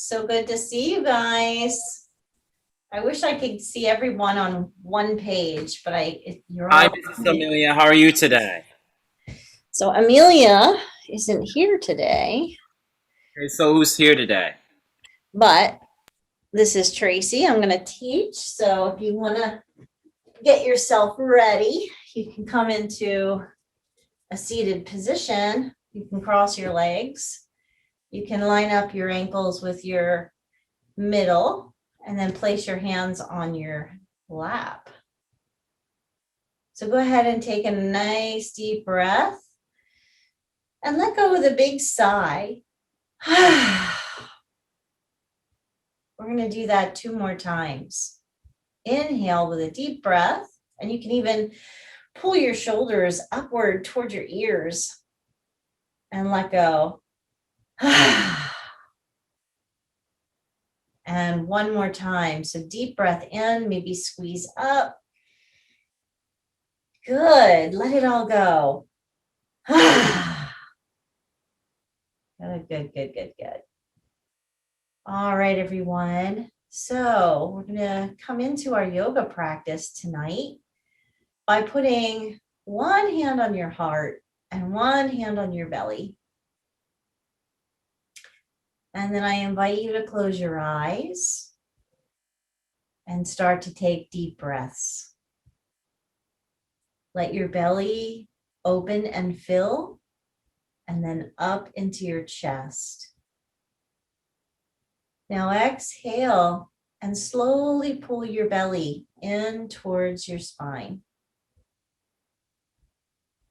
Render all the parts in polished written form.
So good to see you guys. I wish I could see everyone on one page, but you're Hi, all. Mrs. Amelia. How are you today? So Amelia isn't here today, Okay, so who's here today? but this is Tracey. I'm going to teach. So if you want to get yourself ready, you can come into a seated position. You can cross your legs. You can line up your ankles with your middle and then place your hands on your lap. So go ahead and take a nice deep breath and let go with a big sigh. We're going to do that 2 more times. Inhale with a deep breath, and you can even pull your shoulders upward toward your ears and let go. And 1 more time. So deep breath in, maybe squeeze up. Good. Let it all go. Good. All right, everyone. So we're going to come into our yoga practice tonight by putting one hand on your heart and one hand on your belly. And then I invite you to close your eyes and start to take deep breaths. Let your belly open and fill, and then up into your chest. Now exhale and slowly pull your belly in towards your spine.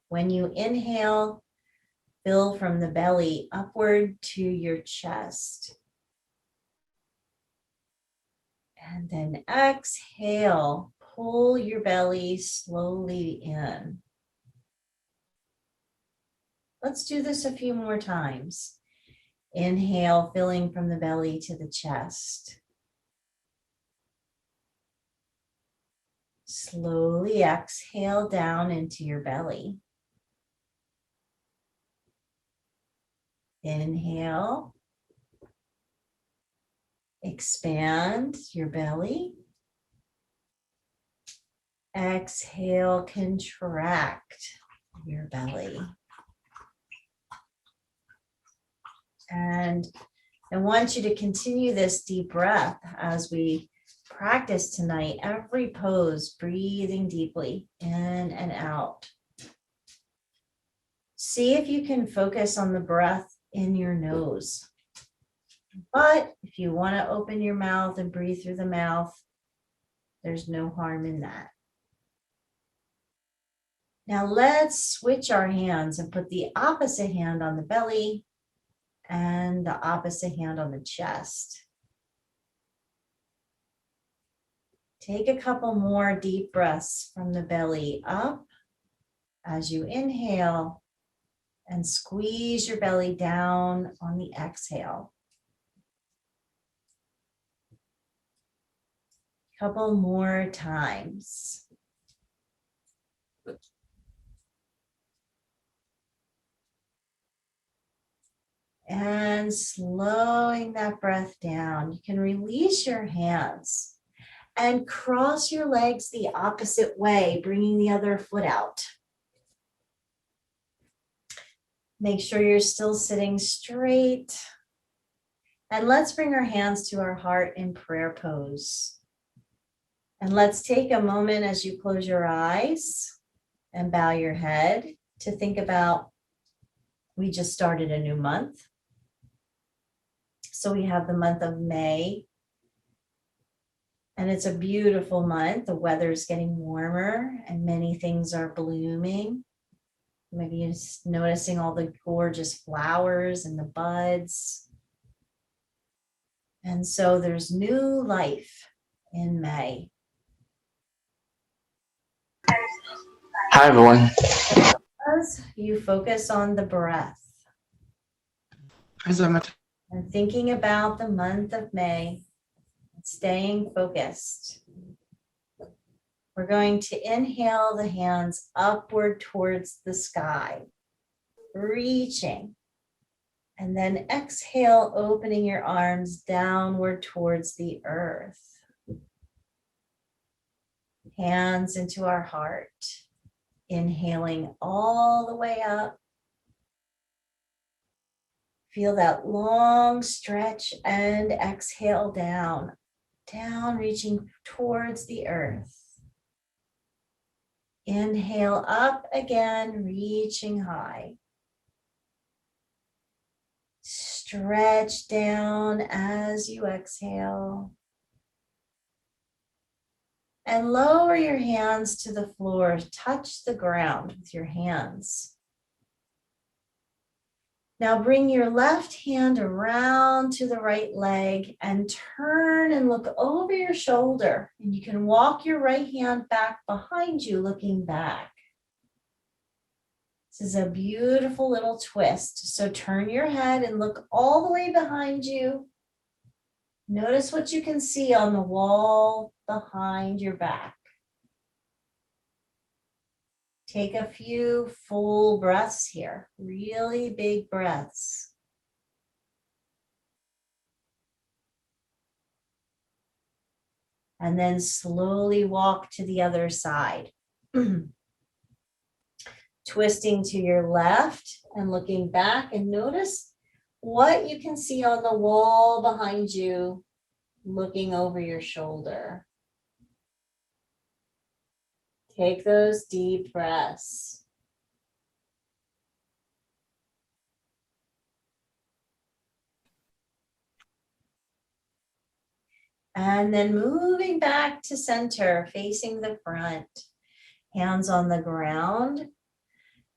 When you inhale, fill from the belly upward to your chest. And then exhale, pull your belly slowly in. Let's do this a few more times. Inhale, filling from the belly to the chest. Slowly exhale down into your belly. Inhale. Expand your belly. Exhale, contract your belly. And I want you to continue this deep breath as we practice tonight. Every pose, breathing deeply in and out. See if you can focus on the breath in your nose. But if you want to open your mouth and breathe through the mouth, there's no harm in that. Now let's switch our hands and put the opposite hand on the belly and the opposite hand on the chest. Take a couple more deep breaths from the belly up as you inhale and squeeze your belly down on the exhale. Couple more times. And slowing that breath down, you can release your hands and cross your legs the opposite way, bringing the other foot out. Make sure you're still sitting straight. And let's bring our hands to our heart in prayer pose. And let's take a moment as you close your eyes and bow your head to think about, we just started a new month. So we have the month of May. And it's a beautiful month. The weather's getting warmer and many things are blooming. Maybe you're just noticing all the gorgeous flowers and the buds. And so there's new life in May. Hi, everyone. As you focus on the breath and thinking about the month of May, staying focused, we're going to inhale the hands upward towards the sky, reaching. And then exhale, opening your arms downward towards the earth. Hands into our heart. Inhaling all the way up. Feel that long stretch and exhale down. Down, reaching towards the earth. Inhale up again, reaching high. Stretch down as you exhale. And lower your hands to the floor. Touch the ground with your hands. Now bring your left hand around to the right leg and turn and look over your shoulder. And you can walk your right hand back behind you, looking back. This is a beautiful little twist. So turn your head and look all the way behind you. Notice what you can see on the wall behind your back. Take a few full breaths here, really big breaths. And then slowly walk to the other side. Twisting to your left and looking back, and notice what you can see on the wall behind you, looking over your shoulder. Take those deep breaths. And then moving back to center, facing the front, hands on the ground.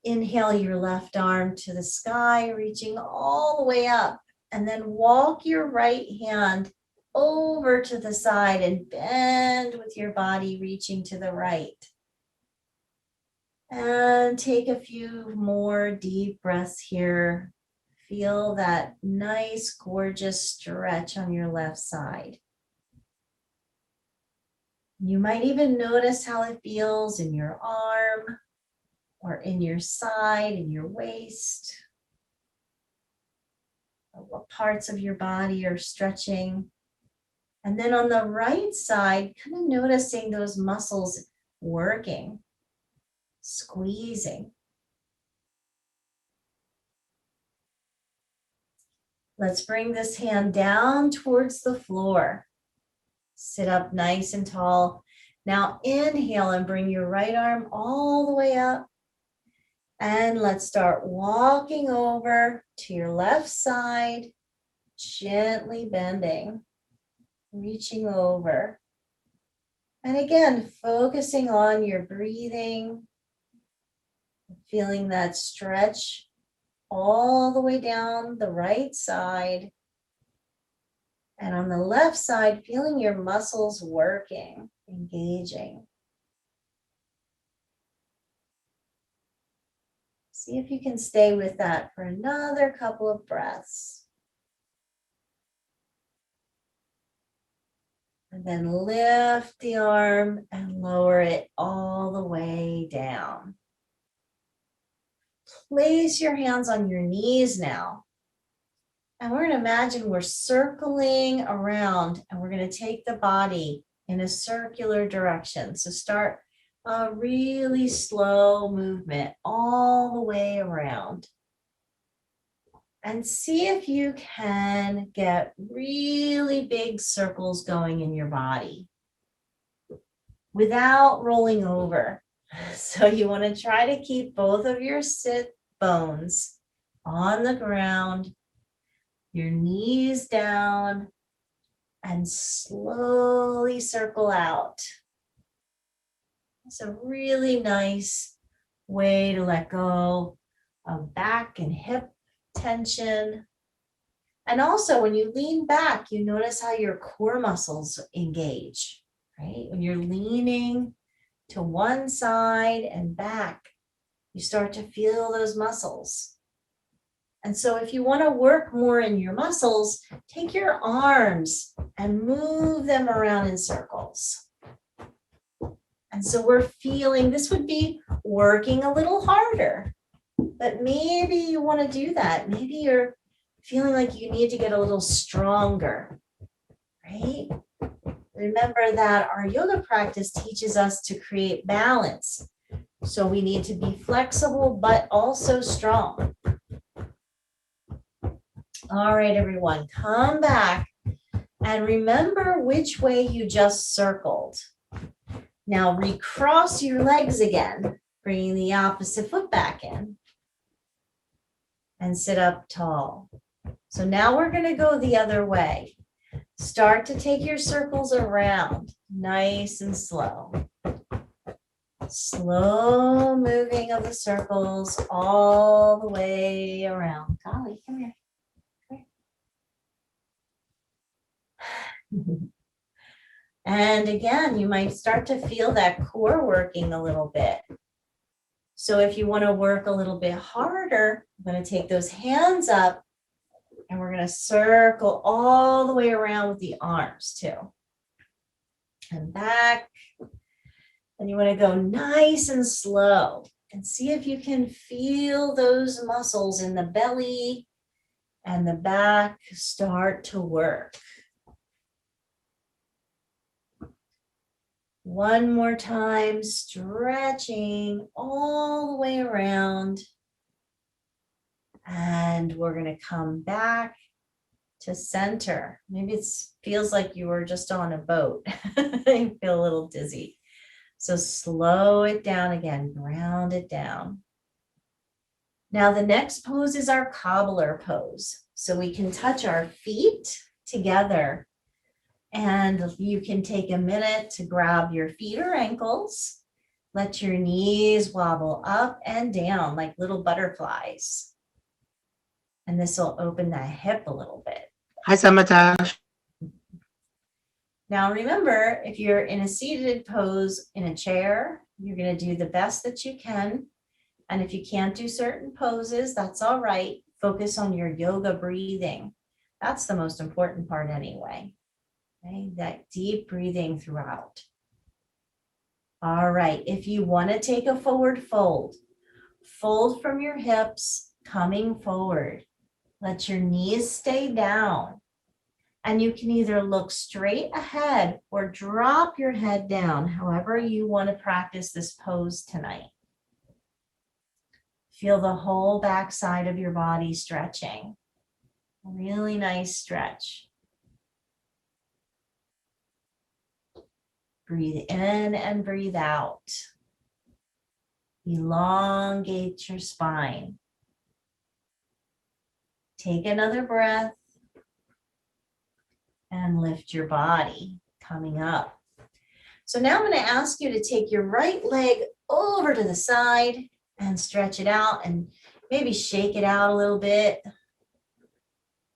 Inhale your left arm to the sky, reaching all the way up, and then walk your right hand over to the side and bend with your body, reaching to the right. And take a few more deep breaths here. Feel that nice, gorgeous stretch on your left side. You might even notice how it feels in your arm or in your side, in your waist. What parts of your body are stretching. And then on the right side, kind of noticing those muscles working, squeezing. Let's bring this hand down towards the floor. Sit up nice and tall. Now inhale and bring your right arm all the way up. And let's start walking over to your left side, gently bending, reaching over. And again, focusing on your breathing, feeling that stretch all the way down the right side. And on the left side, feeling your muscles working, engaging. See if you can stay with that for another couple of breaths. And then lift the arm and lower it all the way down. Place your hands on your knees now. And we're going to imagine we're circling around, and we're going to take the body in a circular direction. So start a really slow movement all the way around. And see if you can get really big circles going in your body without rolling over. So you want to try to keep both of your sit bones on the ground, your knees down, and slowly circle out. It's a really nice way to let go of back and hip tension. And also when you lean back, you notice how your core muscles engage, right? When you're leaning to one side and back, you start to feel those muscles. And so if you want to work more in your muscles, take your arms and move them around in circles. And so we're feeling this would be working a little harder, but maybe you want to do that. Maybe you're feeling like you need to get a little stronger, right? Remember that our yoga practice teaches us to create balance. So we need to be flexible, but also strong. All right, everyone, come back and remember which way you just circled. Now recross your legs again, bringing the opposite foot back in and sit up tall. So now we're going to go the other way. Start to take your circles around, nice and slow. Slow moving of the circles all the way around. Golly, come here. And again, you might start to feel that core working a little bit. So if you want to work a little bit harder, I'm going to take those hands up and we're going to circle all the way around with the arms too. And back. And you want to go nice and slow and see if you can feel those muscles in the belly and the back start to work. One more time, stretching all the way around. And we're going to come back to center. Maybe it feels like you were just on a boat. You feel a little dizzy. So slow it down again, ground it down. Now the next pose is our Cobbler Pose. So we can touch our feet together. And you can take a minute to grab your feet or ankles. Let your knees wobble up and down like little butterflies. And this will open that hip a little bit. Hi, Samatash. Now remember, if you're in a seated pose in a chair, you're going to do the best that you can. And if you can't do certain poses, that's all right. Focus on your yoga breathing. That's the most important part anyway. Okay, that deep breathing throughout. All right, if you want to take a forward fold, fold from your hips, coming forward. Let your knees stay down. And you can either look straight ahead or drop your head down, however you want to practice this pose tonight. Feel the whole back side of your body stretching. Really nice stretch. Breathe in and breathe out. Elongate your spine. Take another breath and lift your body, coming up. So now I'm going to ask you to take your right leg over to the side and stretch it out and maybe shake it out a little bit.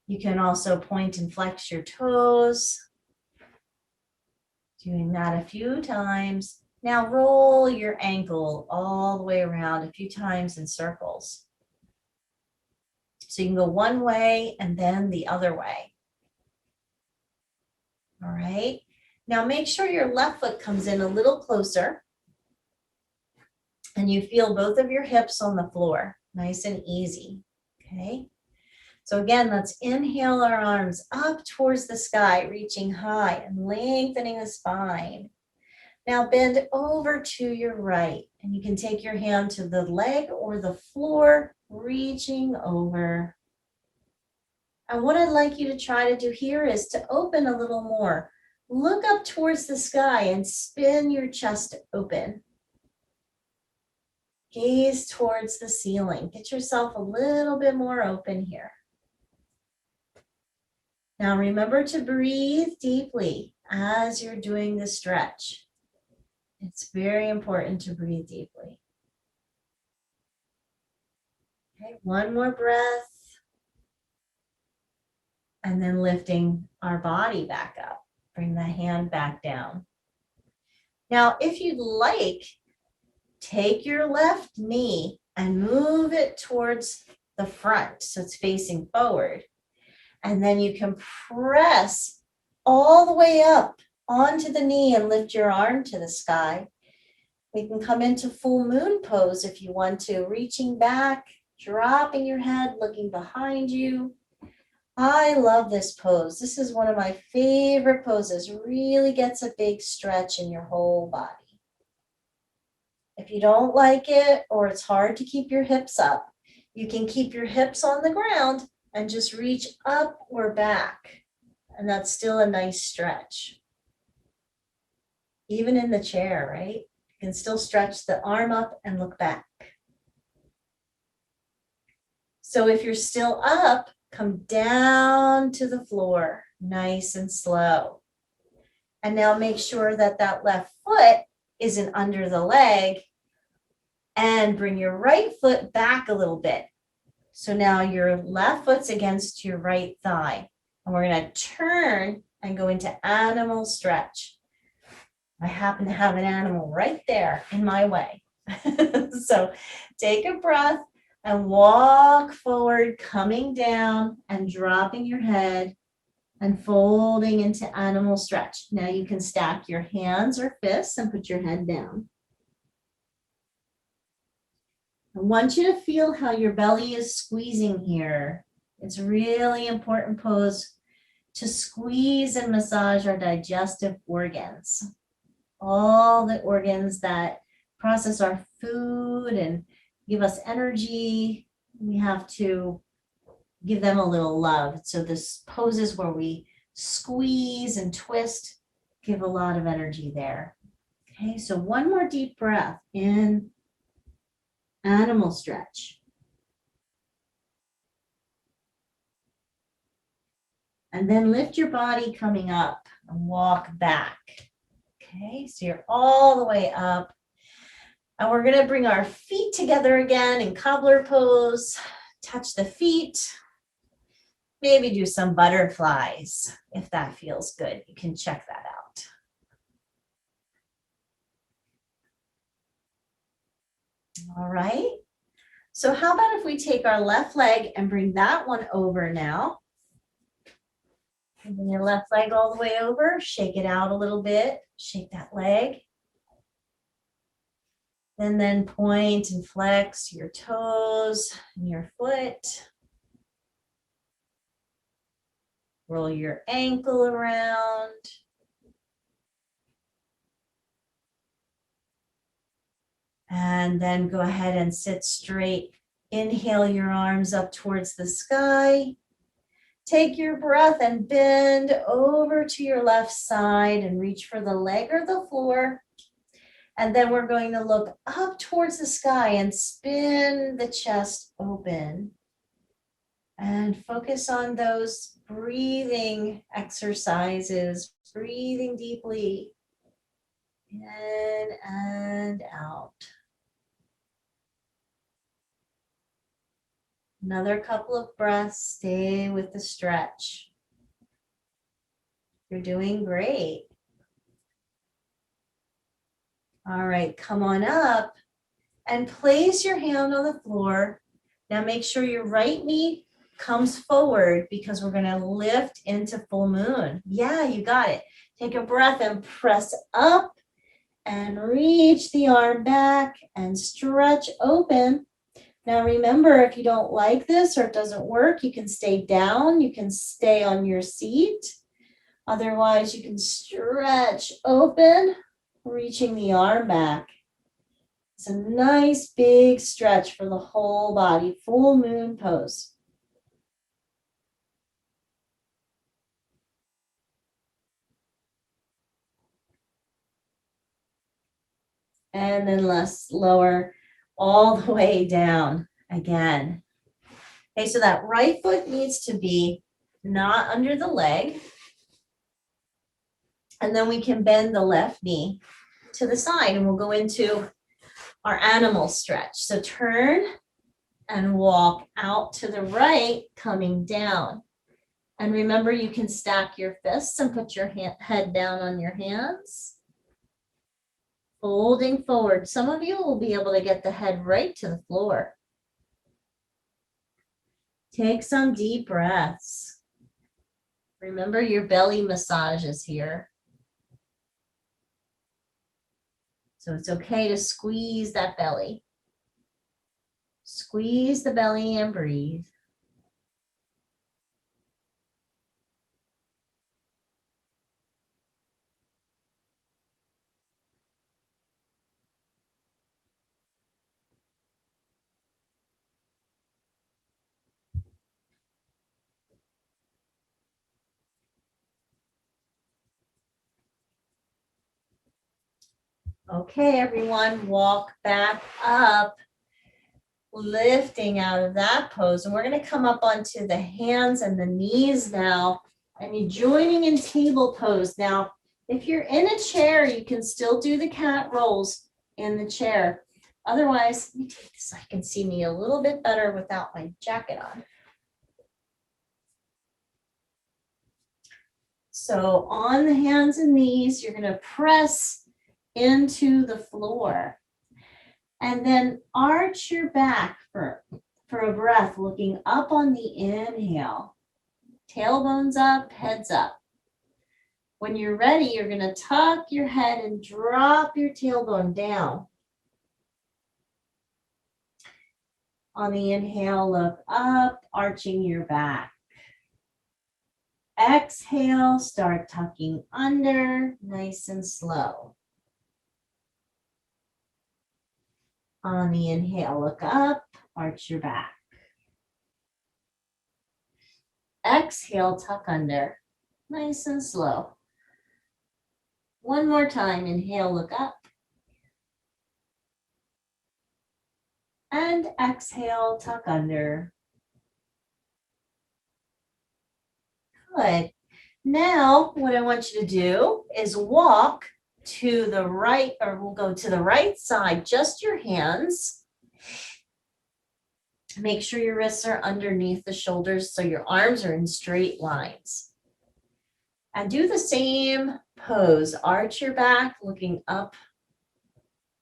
You can also point and flex your toes. Doing that a few times. Now roll your ankle all the way around a few times in circles. So you can go one way and then the other way. All right. Now make sure your left foot comes in a little closer and you feel both of your hips on the floor, nice and easy. Okay. So again, let's inhale our arms up towards the sky, reaching high and lengthening the spine. Now bend over to your right, and you can take your hand to the leg or the floor, reaching over. And what I'd like you to try to do here is to open a little more. Look up towards the sky and spin your chest open. Gaze towards the ceiling. Get yourself a little bit more open here. Now remember to breathe deeply as you're doing the stretch. It's very important to breathe deeply. Okay, one more breath. And then lifting our body back up. Bring the hand back down. Now, if you'd like, take your left knee and move it towards the front so it's facing forward. And then you can press all the way up onto the knee and lift your arm to the sky. We can come into full moon pose if you want to, reaching back, dropping your head, looking behind you. I love this pose. This is one of my favorite poses. Really gets a big stretch in your whole body. If you don't like it or it's hard to keep your hips up, you can keep your hips on the ground and just reach up or back. And that's still a nice stretch. Even in the chair, right? You can still stretch the arm up and look back. So if you're still up, come down to the floor, nice and slow. And now make sure that that left foot isn't under the leg, and bring your right foot back a little bit. So now your left foot's against your right thigh. And we're going to turn and go into animal stretch. I happen to have an animal right there in my way. So take a breath and walk forward, coming down and dropping your head and folding into animal stretch. Now you can stack your hands or fists and put your head down. I want you to feel how your belly is squeezing here. It's a really important pose to squeeze and massage our digestive organs. All the organs that process our food and give us energy, we have to give them a little love. So this poses where we squeeze and twist, give a lot of energy there. Okay, so one more deep breath in. Animal stretch. And then lift your body coming up and walk back. Okay, so you're all the way up. And we're going to bring our feet together again in Cobbler Pose. Touch the feet. Maybe do some butterflies if that feels good. You can check that out. All right. So how about if we take our left leg and bring that one over now? Bring your left leg all the way over, shake it out a little bit, shake that leg. And then point and flex your toes and your foot. Roll your ankle around. And then go ahead and sit straight. Inhale your arms up towards the sky. Take your breath and bend over to your left side and reach for the leg or the floor. And then we're going to look up towards the sky and spin the chest open. And focus on those breathing exercises, breathing deeply in and out. Another couple of breaths, stay with the stretch. You're doing great. All right, come on up and place your hand on the floor. Now make sure your right knee comes forward because we're going to lift into full moon. Yeah, you got it. Take a breath and press up and reach the arm back and stretch open. Now remember, if you don't like this or it doesn't work, you can stay down. You can stay on your seat. Otherwise, you can stretch open, reaching the arm back. It's a nice big stretch for the whole body, full moon pose. And then let's lower all the way down again. Okay, so that right foot needs to be not under the leg. And then we can bend the left knee to the side and we'll go into our animal stretch. So turn and walk out to the right, coming down. And remember, you can stack your fists and put your head down on your hands. Folding forward. Some of you will be able to get the head right to the floor. Take some deep breaths. Remember, your belly massage is here. So it's okay to squeeze that belly. Squeeze the belly and breathe. Okay, everyone, walk back up, lifting out of that pose. And we're going to come up onto the hands and the knees now. And you're joining in table pose. Now, if you're in a chair, you can still do the cat rolls in the chair. Otherwise, let me take this so I can see me a little bit better without my jacket on. So on the hands and knees, you're going to press into the floor. And then arch your back for a breath, looking up on the inhale. Tailbones up, heads up. When you're ready, you're going to tuck your head and drop your tailbone down. On the inhale, look up, arching your back. Exhale, start tucking under, nice and slow. On the inhale, look up, arch your back. Exhale, tuck under, nice and slow. One more time, inhale, look up. And exhale, tuck under. Good. Now, what I want you to do is walk to the right, or we'll go to the right side, just your hands. Make sure your wrists are underneath the shoulders so your arms are in straight lines. And do the same pose. Arch your back, looking up,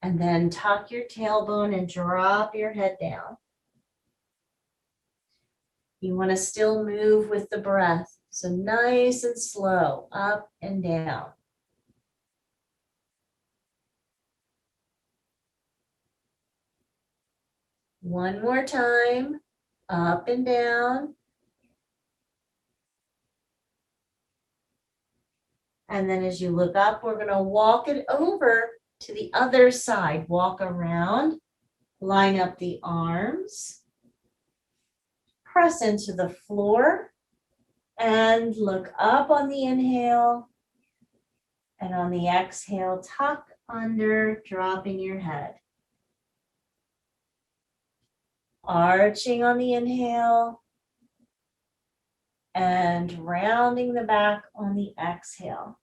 and then tuck your tailbone and drop your head down. You want to still move with the breath. So nice and slow, up and down. One more time, up and down. And then as you look up, we're going to walk it over to the other side. Walk around, line up the arms, press into the floor, and look up on the inhale. And on the exhale, tuck under, dropping your head. Arching on the inhale and rounding the back on the exhale.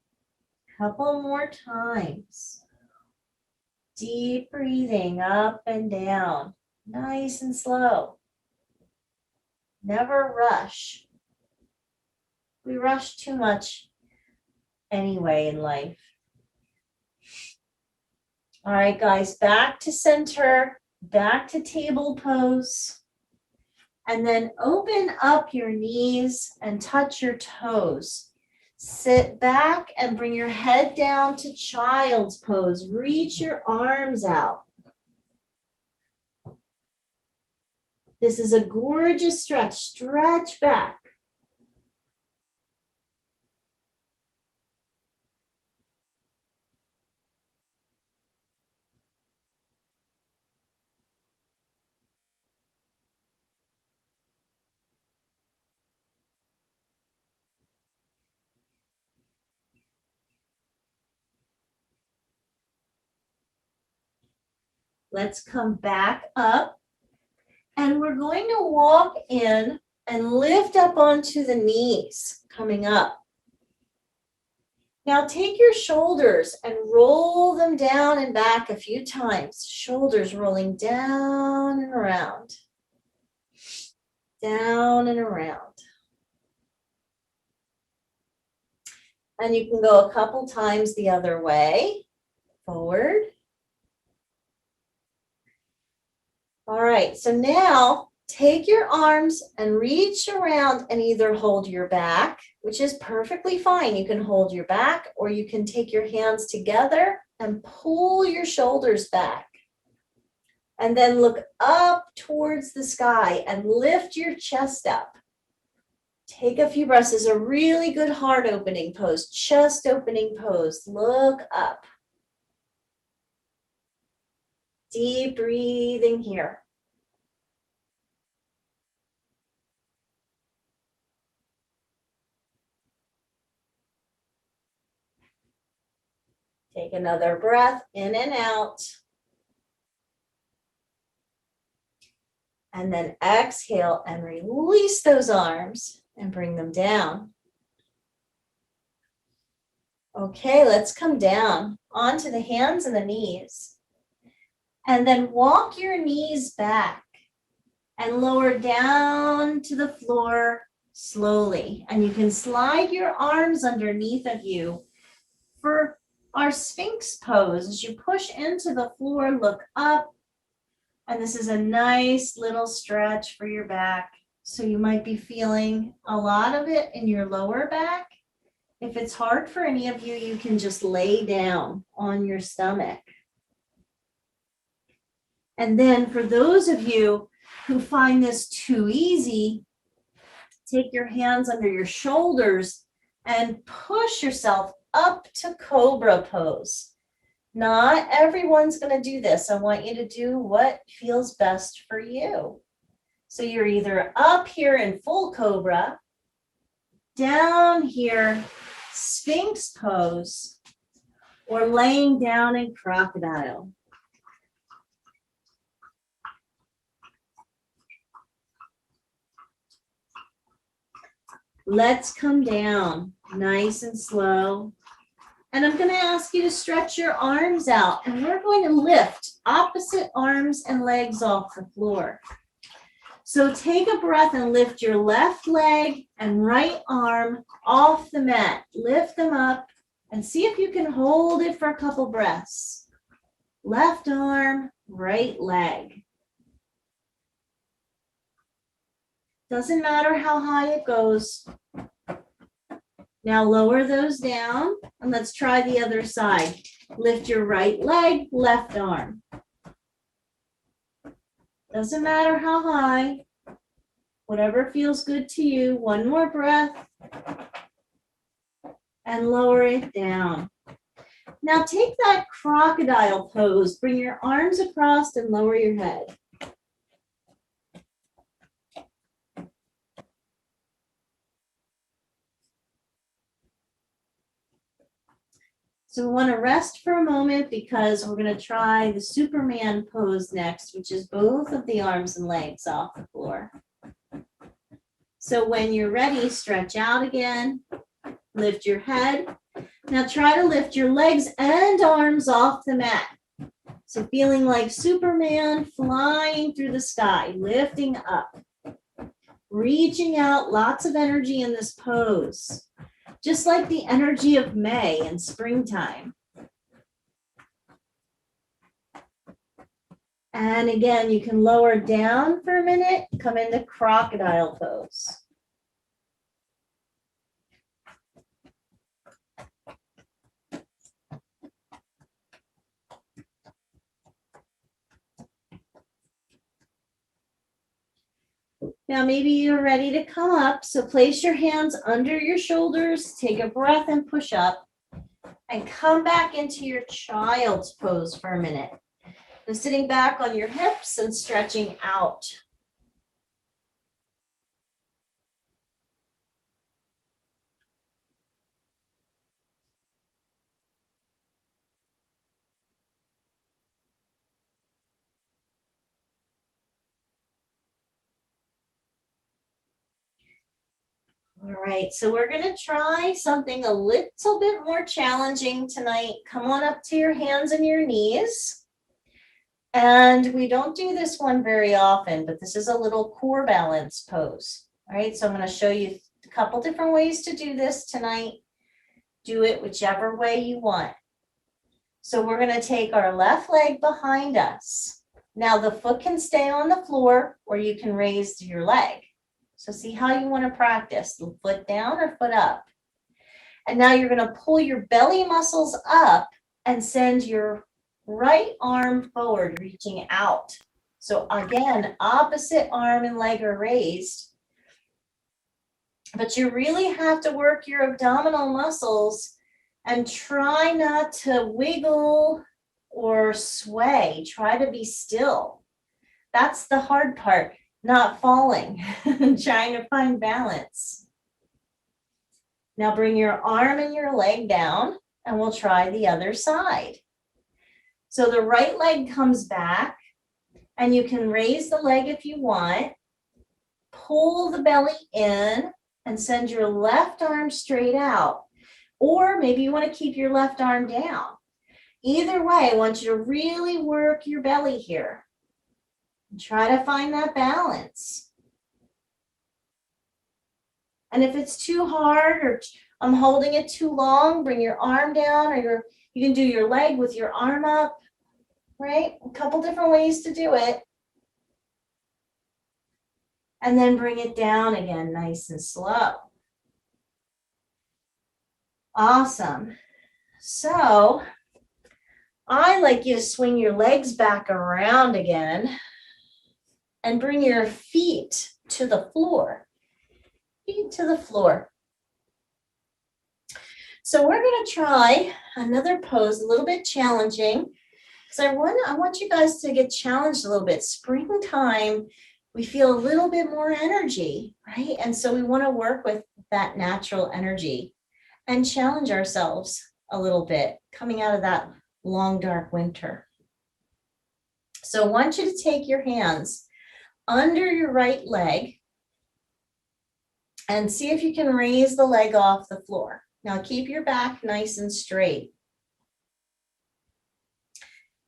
Couple more times. Deep breathing up and down, nice and slow. Never rush. We rush too much anyway in life. All right, guys, back to center. Back to table pose, and then open up your knees and touch your toes. Sit back and bring your head down to child's pose. Reach your arms out. This is a gorgeous stretch. Stretch back. Let's come back up, and we're going to walk in and lift up onto the knees, coming up. Now take your shoulders and roll them down and back a few times. Shoulders rolling down and around. Down and around. And you can go a couple times the other way. Forward. All right, so now take your arms and reach around and either hold your back, which is perfectly fine. You can hold your back, or you can take your hands together and pull your shoulders back. And then look up towards the sky and lift your chest up. Take a few breaths. This is a really good heart opening pose, chest opening pose. Look up. Deep breathing here. Take another breath in and out. And then exhale and release those arms and bring them down. Okay, let's come down onto the hands and the knees. And then walk your knees back and lower down to the floor slowly. And you can slide your arms underneath of you for our Sphinx pose. As you push into the floor, look up. And this is a nice little stretch for your back. So you might be feeling a lot of it in your lower back. If it's hard for any of you, you can just lay down on your stomach. And then for those of you who find this too easy, take your hands under your shoulders and push yourself up to Cobra Pose. Not everyone's going to do this. I want you to do what feels best for you. So you're either up here in full Cobra, down here, Sphinx Pose, or laying down in crocodile. Let's come down nice and slow. And I'm going to ask you to stretch your arms out, and we're going to lift opposite arms and legs off the floor. So take a breath and lift your left leg and right arm off the mat. Lift them up and see if you can hold it for a couple breaths. Left arm, right leg. Doesn't matter how high it goes. Now lower those down and let's try the other side. Lift your right leg, left arm. Doesn't matter how high, whatever feels good to you. One more breath and lower it down. Now take that crocodile pose. Bring your arms across and lower your head. So we want to rest for a moment because we're going to try the Superman pose next, which is both of the arms and legs off the floor. So when you're ready, stretch out again, lift your head. Now try to lift your legs and arms off the mat. So feeling like Superman flying through the sky, lifting up, reaching out, lots of energy in this pose. Just like the energy of May and springtime. And again, you can lower down for a minute, come into crocodile pose. Now maybe you're ready to come up, so place your hands under your shoulders, take a breath and push up, and come back into your child's pose for a minute. So sitting back on your hips and stretching out. All right, so we're going to try something a little bit more challenging tonight. Come on up to your hands and your knees. And we don't do this one very often, but this is a little core balance pose. All right, so I'm going to show you a couple different ways to do this tonight. Do it whichever way you want. So we're going to take our left leg behind us. Now the foot can stay on the floor or you can raise your leg. So see how you want to practice, foot down or foot up. And now you're going to pull your belly muscles up and send your right arm forward, reaching out. So again, opposite arm and leg are raised. But you really have to work your abdominal muscles and try not to wiggle or sway. Try to be still. That's the hard part. Not falling, trying to find balance. Now bring your arm and your leg down And we'll try the other side. So the right leg comes back, and you can raise the leg if you want. Pull the belly in and send your left arm straight out. Or maybe you want to keep your left arm down. Either way, I want you to really work your belly here. And try to find that balance. And if it's too hard or I'm holding it too long, bring your arm down, or you can do your leg with your arm up, right? A couple different ways to do it. And then bring it down again, nice and slow. Awesome. So I like you to swing your legs back around again and bring your feet to the floor. Feet to the floor. So we're going to try another pose, a little bit challenging, because I want you guys to get challenged a little bit. Springtime, we feel a little bit more energy, right? And so we want to work with that natural energy and challenge ourselves a little bit coming out of that long, dark winter. So I want you to take your hands under your right leg and see if you can raise the leg off the floor. Now keep your back nice and straight.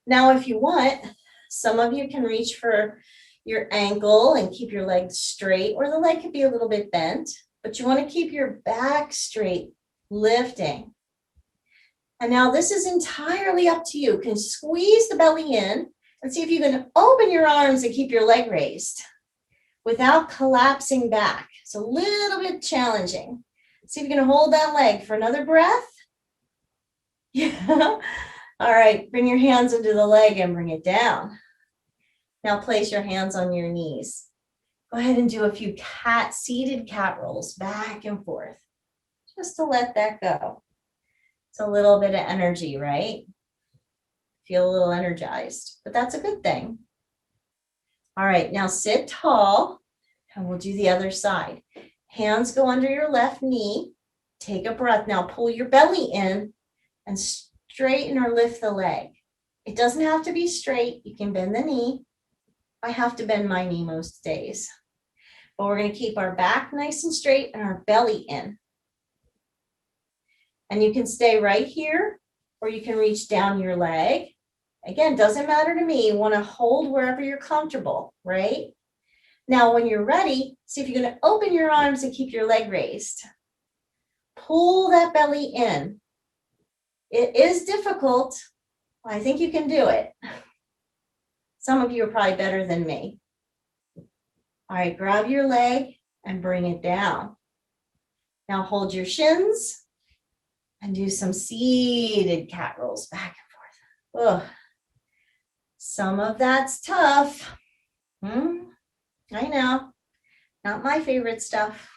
Now, if you want, some of you can reach for your ankle and keep your leg straight, or the leg could be a little bit bent, but you want to keep your back straight, lifting. And now this is entirely up to you. You can squeeze the belly in and see if you can open your arms and keep your leg raised without collapsing back. It's a little bit challenging. See if you can hold that leg for another breath. Yeah. All right, bring your hands into the leg and bring it down. Now place your hands on your knees. Go ahead and do a few seated cat rolls back and forth, just to let that go. It's a little bit of energy, right? Feel a little energized, but that's a good thing. All right, now sit tall, and we'll do the other side. Hands go under your left knee. Take a breath. Now pull your belly in and straighten or lift the leg. It doesn't have to be straight. You can bend the knee. I have to bend my knee most days. But we're going to keep our back nice and straight and our belly in. And you can stay right here, or you can reach down your leg. Again, doesn't matter to me. You want to hold wherever you're comfortable, right? Now, when you're ready, see if you're going to open your arms and keep your leg raised. Pull that belly in. It is difficult. I think you can do it. Some of you are probably better than me. All right, grab your leg and bring it down. Now hold your shins and do some seated cat rolls back and forth. Ugh. Some of that's tough. I know, not my favorite stuff,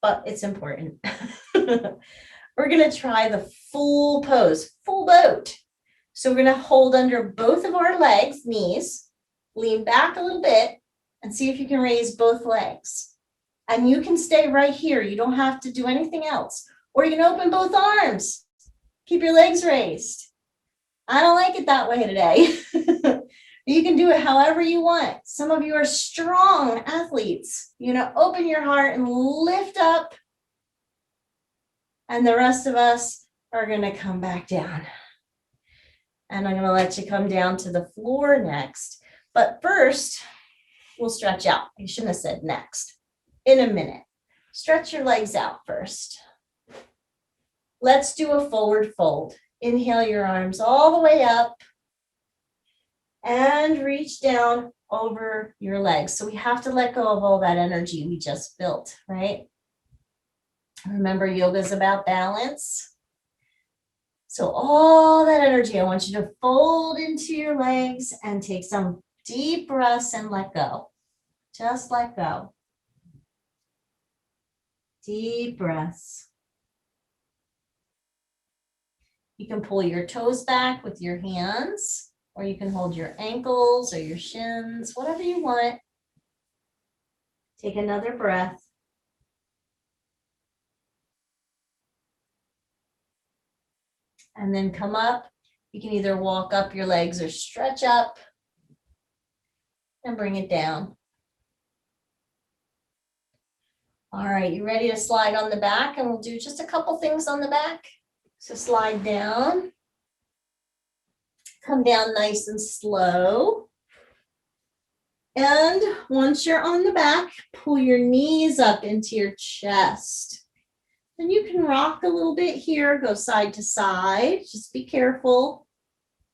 but it's important. We're going to try the full pose, full boat. So we're going to hold under both of our legs, knees, lean back a little bit, and see if you can raise both legs. And you can stay right here. You don't have to do anything else. Or you can open both arms. Keep your legs raised. I don't like it that way today. You can do it however you want. Some of you are strong athletes. You know, open your heart and lift up. And the rest of us are going to come back down. And I'm going to let you come down to the floor next. But first, we'll stretch out. I shouldn't have said next. In a minute. Stretch your legs out first. Let's do a forward fold. Inhale your arms all the way up. And reach down over your legs. So we have to let go of all that energy we just built, right? Remember, yoga is about balance. So all that energy, I want you to fold into your legs and take some deep breaths and let go. Just let go. Deep breaths. You can pull your toes back with your hands. Or you can hold your ankles or your shins, whatever you want. Take another breath. And then come up. You can either walk up your legs or stretch up and bring it down. All right, you ready to slide on the back? And we'll do just a couple things on the back. So slide down. Come down nice and slow. And once you're on the back, pull your knees up into your chest. And you can rock a little bit here, go side to side. Just be careful.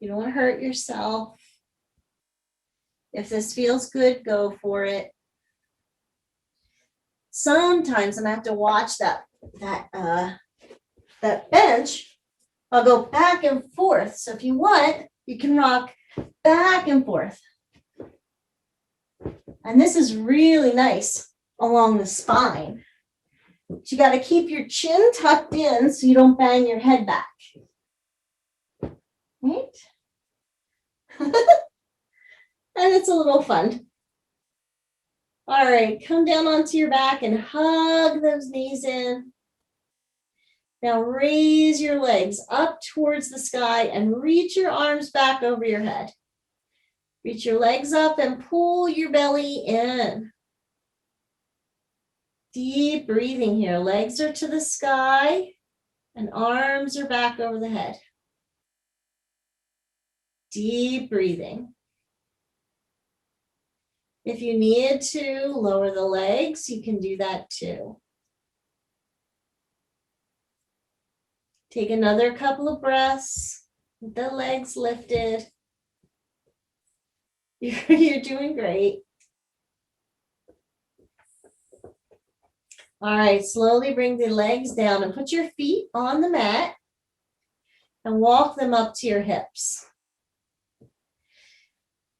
You don't want to hurt yourself. If this feels good, go for it. Sometimes I'm gonna have to watch that bench. I'll go back and forth. So if you want, you can rock back and forth. And this is really nice along the spine. But you got to keep your chin tucked in so you don't bang your head back. Right? And it's a little fun. All right, come down onto your back and hug those knees in. Now raise your legs up towards the sky and reach your arms back over your head. Reach your legs up and pull your belly in. Deep breathing here. Legs are to the sky and arms are back over the head. Deep breathing. If you need to lower the legs, you can do that too. Take another couple of breaths with the legs lifted. You're doing great. All right, slowly bring the legs down and put your feet on the mat and walk them up to your hips.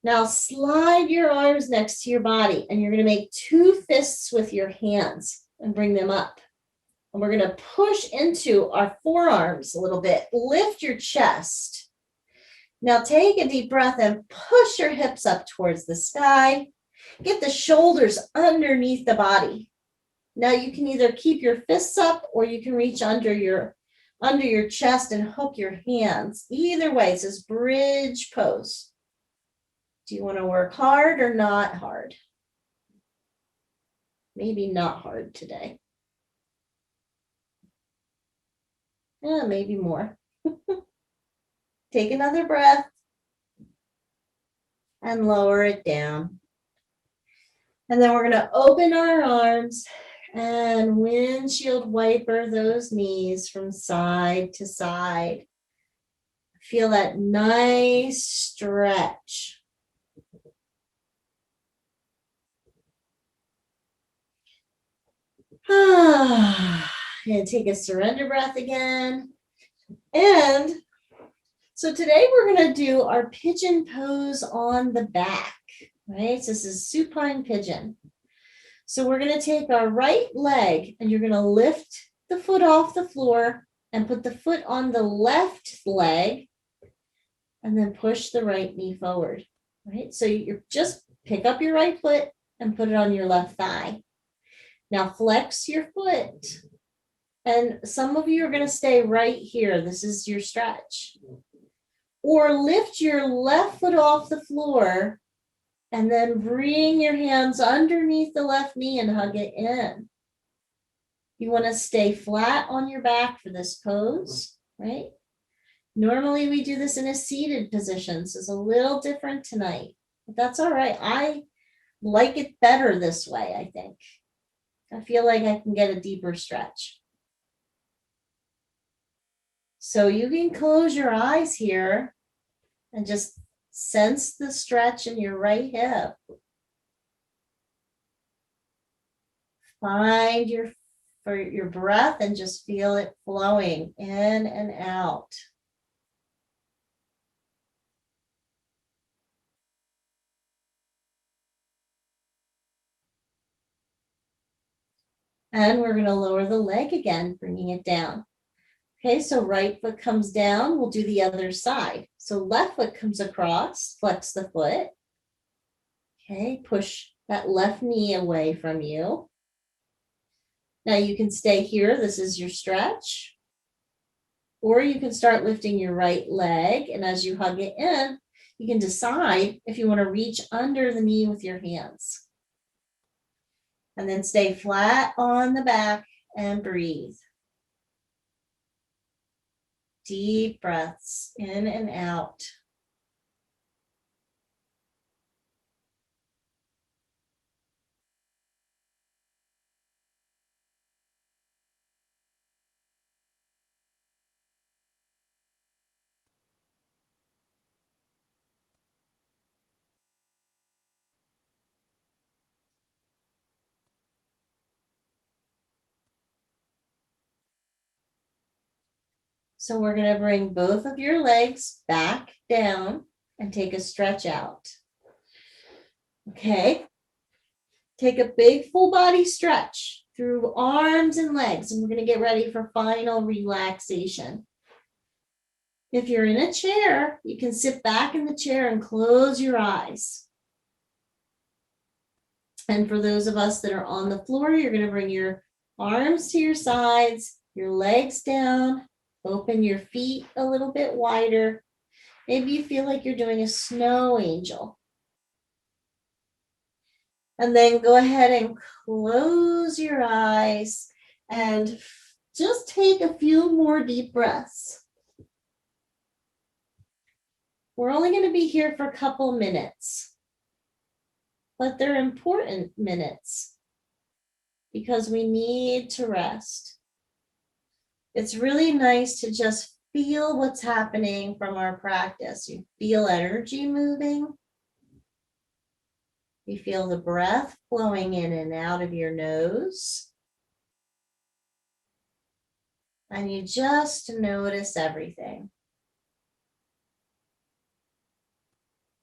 Now slide your arms next to your body and you're going to make two fists with your hands and bring them up. And we're going to push into our forearms a little bit. Lift your chest. Now take a deep breath and push your hips up towards the sky. Get the shoulders underneath the body. Now you can either keep your fists up or you can reach under your chest and hook your hands. Either way, it's this bridge pose. Do you want to work hard or not hard? Maybe not hard today. Yeah, maybe more. Take another breath and lower it down. And then we're going to open our arms and windshield wiper those knees from side to side. Feel that nice stretch. And take a surrender breath again. And so today we're going to do our pigeon pose on the back, right? So this is supine pigeon. So we're going to take our right leg and you're going to lift the foot off the floor and put the foot on the left leg and then push the right knee forward, right? So you just pick up your right foot and put it on your left thigh. Now flex your foot. And some of you are going to stay right here. This is your stretch. Or lift your left foot off the floor and then bring your hands underneath the left knee and hug it in. You want to stay flat on your back for this pose, right? Normally we do this in a seated position, so it's a little different tonight, but that's all right. I like it better this way, I think. I feel like I can get a deeper stretch. So you can close your eyes here and just sense the stretch in your right hip. Find your breath and just feel it flowing in and out. And we're going to lower the leg again, bringing it down. Okay, so right foot comes down. We'll do the other side. So left foot comes across, flex the foot. Okay, push that left knee away from you. Now you can stay here. This is your stretch. Or you can start lifting your right leg, and as you hug it in, you can decide if you want to reach under the knee with your hands. And then stay flat on the back and breathe. Deep breaths in and out. So we're going to bring both of your legs back down and take a stretch out. Okay. Take a big full body stretch through arms and legs, and we're going to get ready for final relaxation. If you're in a chair, you can sit back in the chair and close your eyes. And for those of us that are on the floor, you're going to bring your arms to your sides, your legs down, open your feet a little bit wider. Maybe you feel like you're doing a snow angel. And then go ahead and close your eyes and just take a few more deep breaths. We're only going to be here for a couple minutes, but they're important minutes because we need to rest. It's really nice to just feel what's happening from our practice. You feel energy moving. You feel the breath flowing in and out of your nose. And you just notice everything.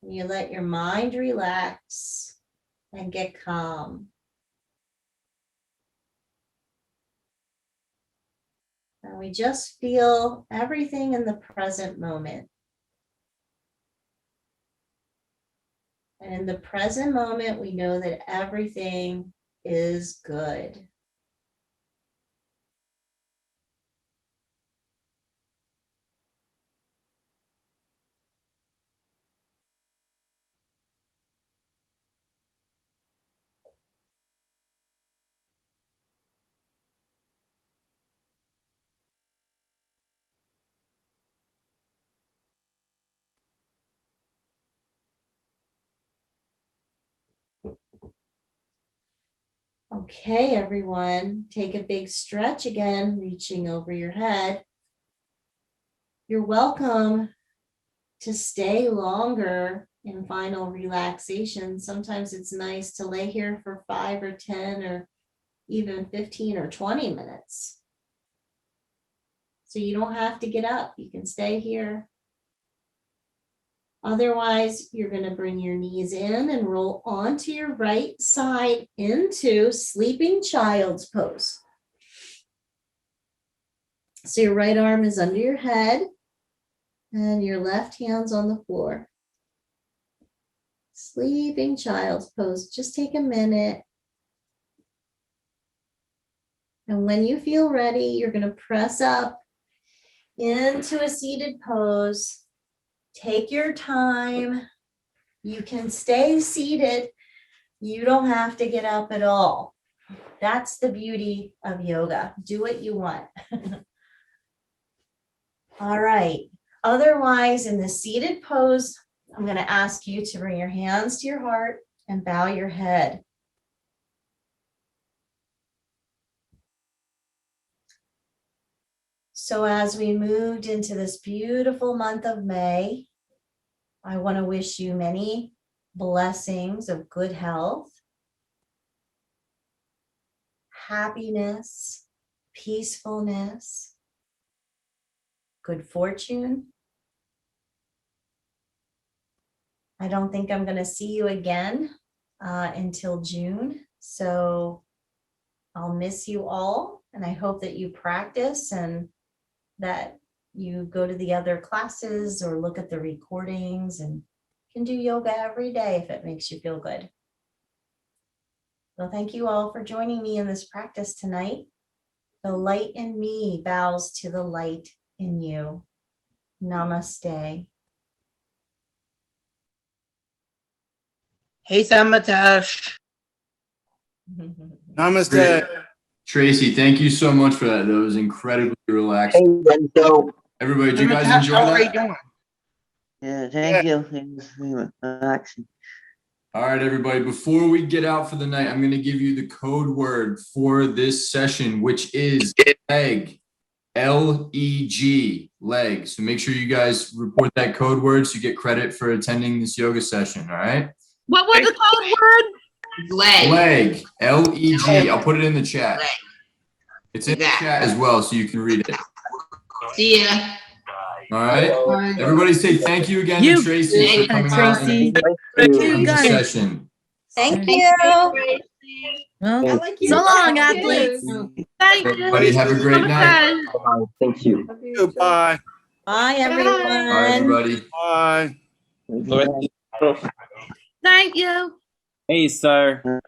You let your mind relax and get calm. And we just feel everything in the present moment. And in the present moment, we know that everything is good. Okay, everyone, take a big stretch again, reaching over your head. You're welcome to stay longer in final relaxation. Sometimes it's nice to lay here for 5 or 10 or even 15 or 20 minutes. So you don't have to get up. You can stay here. Otherwise, you're going to bring your knees in and roll onto your right side into sleeping child's pose. So your right arm is under your head and your left hand's on the floor. Sleeping child's pose. Just take a minute. And when you feel ready, you're going to press up into a seated pose. Take your time. You can stay seated. You don't have to get up at all. That's the beauty of yoga. Do what you want. All right. Otherwise, in the seated pose, I'm going to ask you to bring your hands to your heart and bow your head. So as we moved into this beautiful month of May, I want to wish you many blessings of good health, happiness, peacefulness, good fortune. I don't think I'm going to see you again until June, so I'll miss you all, and I hope that you practice and that you go to the other classes or look at the recordings and can do yoga every day if it makes you feel good. Well, thank you all for joining me in this practice tonight. The light in me bows to the light in you. Namaste. Hey, Samatash. Namaste. Tracy, thank you so much for that. That was incredibly relaxed. Hey, Bento. Everybody, did you guys Samatash, enjoy how are you that? doing? Yeah, thank you. It was very relaxing. All right, everybody, before we get out for the night, I'm going to give you the code word for this session, which is leg. Leg, leg. So make sure you guys report that code word so you get credit for attending this yoga session. All right. What was the code word? Leg. Leg. Leg. I'll put it in the chat. Leg. It's in the chat as well, so you can read it. See ya. All right. Bye. Everybody say thank you again You- to Tracy for coming out Tracy. and taking the session. Thank you. Well, Thank so long, athletes. Thank you. Everybody have a great night. Thank you. Bye, Bye, Bye. everyone. everybody. Bye. Thank you. Hey, sir.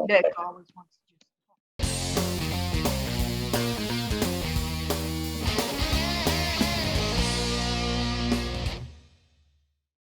That always wants